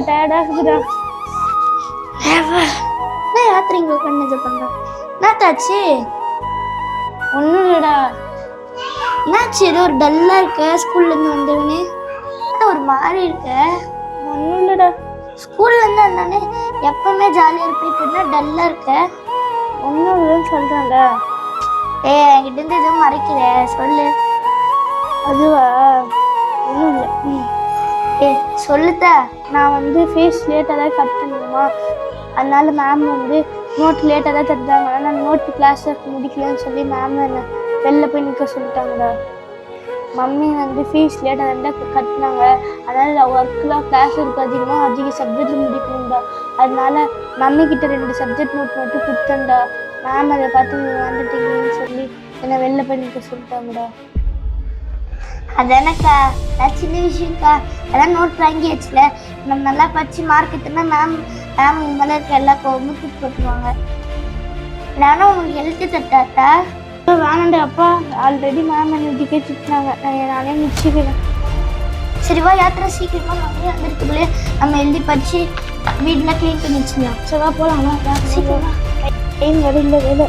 டயர்டா இருக்குடா. யாத்திரைங்க உட்காந்து பண்றேன். என்னாச்சு? ஒன்றும் இல்லைடா. என்னாச்சு? ஏதோ ஒரு டல்லா இருக்க. ஸ்கூல்ல இருந்து வந்தவனே ஒரு மாதிரி இருக்க. ஒன்றும் இல்லைடா. ஸ்கூல்ல இருந்து வந்தானே எப்பவுமே ஜாலியா இருப்பேன், இப்போ என்ன டல்லா இருக்க? ஒன்றும் இல்லைன்னு சொல்றேன்டா. என்கிட்ட இருந்து எதுவும் மறைக்கிற, சொல்லு. அதுவா? ஒன்றும் இல்லை. சொல்லுதா. நான் வந்து ஃபீஸ் லேட்டாக தான் கட் பண்ணணுமா, அதனால மேம் வந்து நோட் லேட்டாக தான் தருதாங்க. ஆனால் நோட்டு கிளாஸ் முடிக்கலன்னு சொல்லி மேம் என்னை வெளில போய் நிற்க சொல்லிட்டாங்கடா. மம்மி வந்து ஃபீஸ் லேட்டாக தான் கட்டினாங்க, அதனால் ஒர்க்கெலாம் கிளாஸ் இருக்குது, அதிக சப்ஜெக்டில் முடிக்கணும்டா. அதனால மம்மி கிட்ட 2 சப்ஜெக்ட் நோட் மட்டும் கொடுத்தேன்டா. மேம் அதை பார்த்து நீங்கள் வந்துட்டீங்கன்னு சொல்லி என்னை வெளில போய் நிற்க சொல்லிட்டாங்கடா. அதானக்கா, சின்ன விஷயம்க்கா. அதான் நோட் வாங்கியாச்சுல, நம்ம நல்லா படிச்சு மார்க் எடுத்தோம்னா மேம் இது மேலே இருக்க எல்லா கோவமும் தூக்கி போட்டுருவாங்க. நானும் உங்களுக்கு எழுத்து தட்டாத்தா. வேணாண்டா அப்பா, ஆல்ரெடி மேம் என்னை இதுக்கே திட்டினாங்க, நானே முடிச்சுக்கிறேன். சரிவா, யாத்திரை சீக்கிரமா மம்மி வந்துருக்குள்ளே நம்ம எழுதி படிச்சு வீடெலாம் க்ளீன் பண்ணி வச்சுக்கலாம். சரிவா போகலாமா? சீக்கிரமா டைம் வருது வேலை.